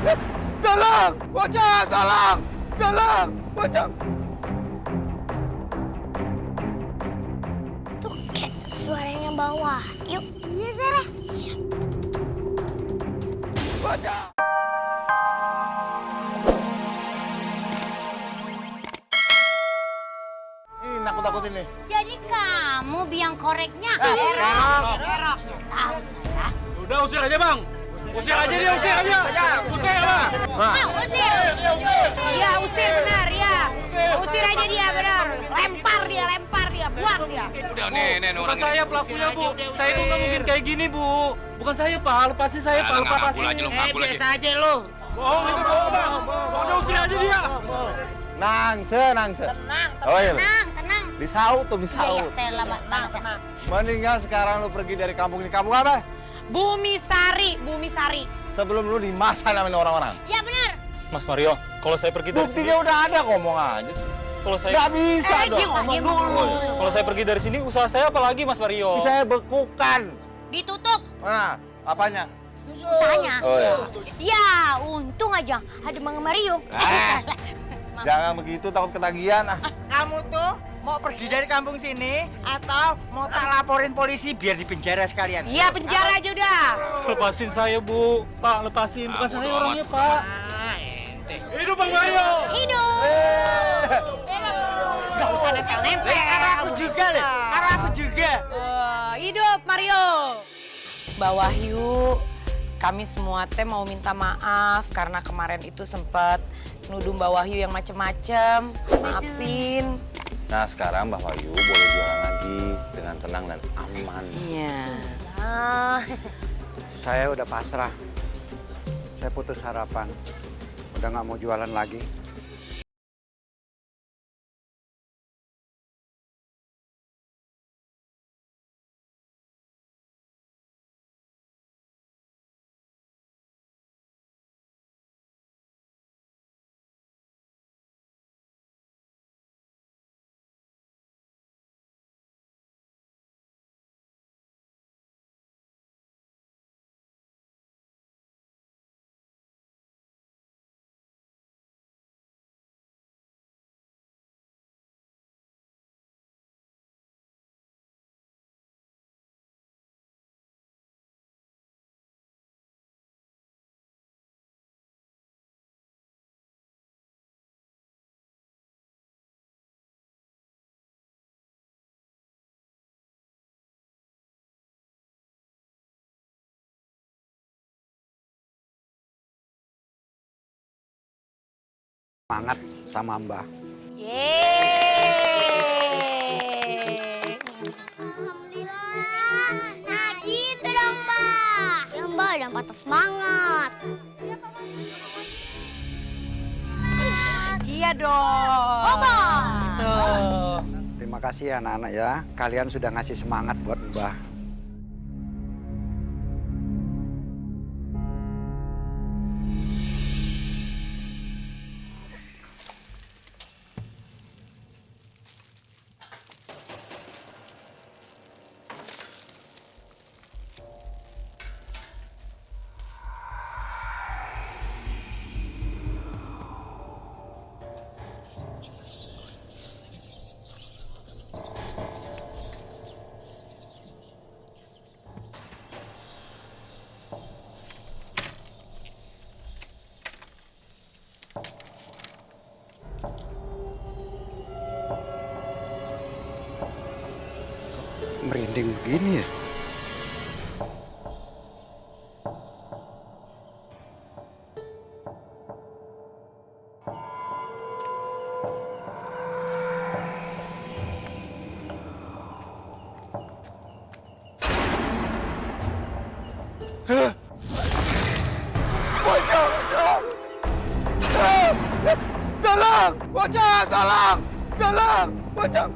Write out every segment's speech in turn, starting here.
Tolong! Bocah, tolong! Tolong! Bocah! Tuh kayak suaranya bawah. Yuk. Iya, Zara. Bocah! Ini nakut-nakutin nih. Jadi kamu biang koreknya? Erok. Ya tahu saya. Udah usir aja bang. Usir aja dia, usir aja. Usir bang. Usir. Iya, usir benar ya. Usir aja dia benar. Lempar dia, buang dia. Udah nih Bukan saya pelakunya bu. Saya itu nggak mungkin kayak gini bu. Bukan saya pak, lepasin saya pak, lepasin. Biasa aja lu. Bohong itu bohong bang. Udah usir aja dia. Nangce. Oh, iya. Tenang. Disaut tuh, Iya, disaut. saya lama banget. Mendingan sekarang lu pergi dari kampung ini. Kampung apa? Bumi Sari. Sebelum lu dimasak sama orang-orang. Ya benar. Mas Mario, kalau saya pergi dari sini, Buktinya udah ada, ngomong aja. kalau saya Nggak bisa Dia dong. ngomong dulu. kalau saya pergi dari sini, usaha saya apa lagi Mas Mario? Saya bekukan. Ditutup Nah, apanya? usahanya. Oh, ya. Ya, untung aja ada Mang Mario. Jangan begitu, takut ketagihan. Kamu tuh mau pergi dari kampung sini atau mau tak laporin polisi biar dipenjara sekalian? Iya, penjara aja udah. Lepasin saya bu, Pak, lepasin. Bukan saya orangnya Pak. Hidup Bang Mario. Hidup. Gak usah nempel-nempel. Arah aku juga loh, arah aku juga. Hidup Mario. Mbak Wahyu, kami semua teh mau minta maaf karena kemarin itu sempat nuduh Mbak Wahyu yang macem-macem. Maafin. Nah, sekarang Mbak Wahyu boleh jualan lagi dengan tenang dan aman. Iya. Saya udah pasrah. Saya putus harapan. Udah nggak mau jualan lagi. Semangat sama Mbah. Alhamdulillah. Nah gitu dong, Mbak. Ya, Mbak, jangan patah semangat. Iya dong. Oba. Tuh. Terima kasih ya anak-anak ya. Kalian sudah ngasih semangat buat Mbah. Merinding begini ya? Tolong! Bocah, tolong! Tolong! Bocah!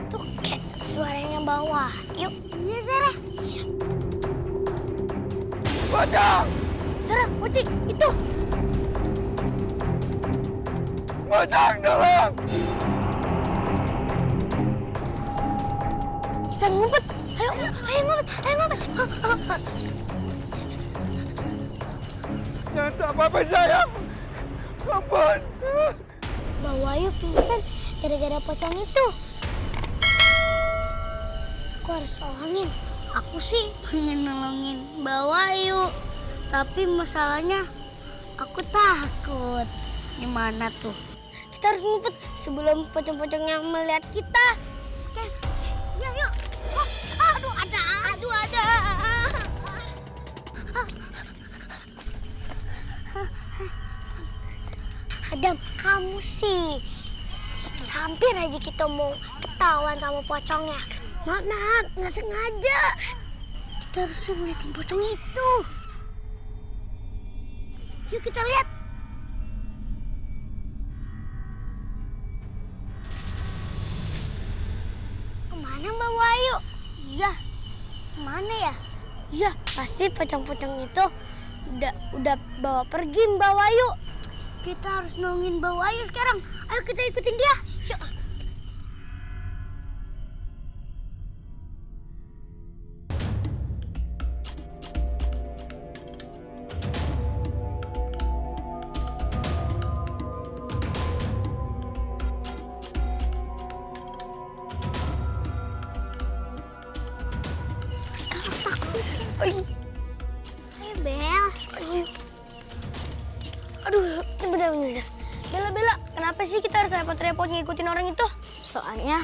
Tuh kayak suaranya bawah. Yuk. Iya, Zara. Bocah! Zara, Uci, itu. Bocah, tolong! Kita ngumpet. Ayo ngumpet. apa-apa sayang. Ampun. Mbak Wahyu pingsan gara-gara pocong itu. Aku harus tolongin. Aku sih pengen nolongin Mbak Wahyu. Tapi masalahnya aku takut. Gimana tuh? Kita harus ngumpet sebelum pocong-pocongnya melihat kita. Oke, ya yuk. Oh, aduh ada. Adam, kamu sih. Hampir aja kita mau ketahuan sama pocongnya. Maaf, nggak sengaja. Kita harus ngeliatin pocong itu. Yuk kita lihat. Kemana Mbak Wahyu? Iya, kemana ya? Iya, pasti pocong-pocong itu udah bawa pergi Mbak Wahyu. Kita harus nolongin Mbak Wahyu sekarang. Ayo kita ikutin dia. Yuk. Ayo, Bel. Aduh, bentar. Bella, kenapa sih kita harus repot-repot ngikutin orang itu? Soalnya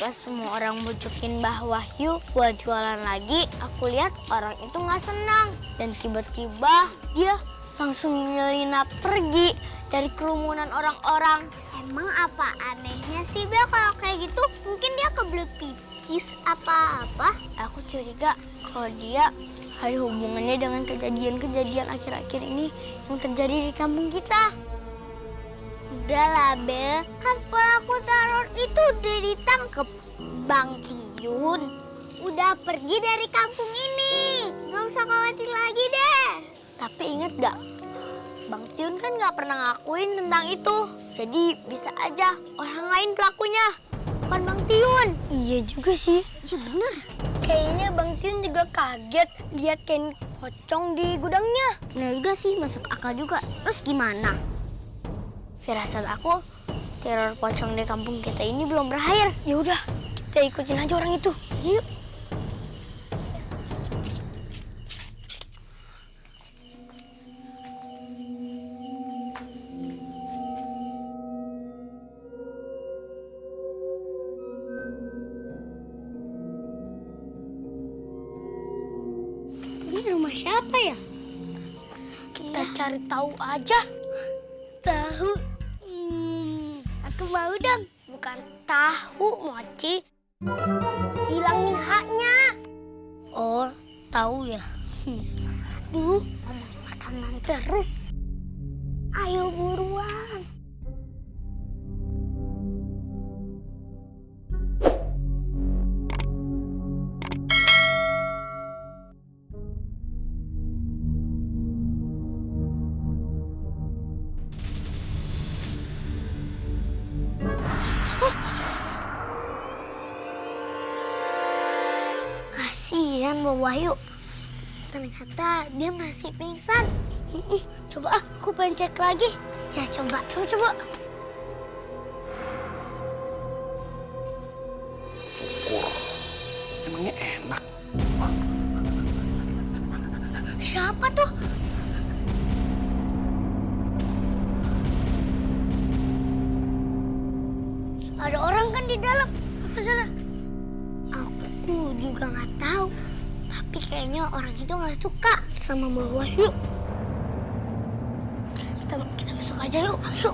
pas semua orang bujukin Mbah Wahyu buat jualan lagi, aku lihat orang itu nggak senang. Dan tiba-tiba dia langsung nyelinap pergi dari kerumunan orang-orang. Emang apa anehnya sih, Bel, kalau kayak gitu? Mungkin dia kebelet pipis apa-apa. Aku curiga kalau dia ada hubungannya dengan kejadian-kejadian akhir-akhir ini yang terjadi di kampung kita. Udahlah, Bel. Kan pelaku teror itu udah ditangkep. Bang Tiun udah pergi dari kampung ini. Nggak usah khawatir lagi deh. Tapi inget gak? Bang Tiun kan nggak pernah ngakuin tentang itu. Jadi bisa aja orang lain pelakunya. Bukan Bang Tiun. Iya juga sih. Iya bener. Kayaknya Bang Tiun juga kaget lihat kain pocong di gudangnya. Bener juga sih, masuk akal juga. Terus gimana? Firasat aku, teror pocong di kampung kita ini belum berakhir. Ya udah, kita ikutin aja orang itu. Yuk. Ini rumah siapa ya? Kita cari tahu aja. Tahu? Aku mau dong. Bukan tahu, Mochi. Hilangin haknya. Oh, tahu ya? Aduh, ngomong makanan terus. Ayo buruan. Kasihan Mbak Wahyu. Ternyata dia masih pingsan. Coba aku pengen cek lagi. Ya coba. Syukur. Emangnya enak? Siapa tuh? Ada orang kan di dalam. Apa salah? Aku juga nggak tahu. Tapi kayaknya orang itu nggak suka sama Mbak Wahyu. Kita masuk aja yuk. Ayo.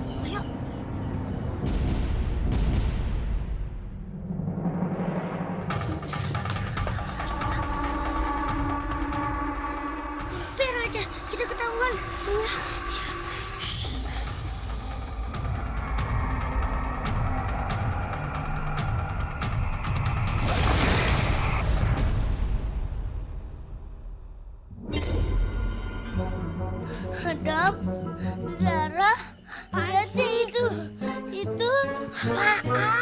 Hampir aja kita ketahuan. Adam, Zara, hati itu. Maaf.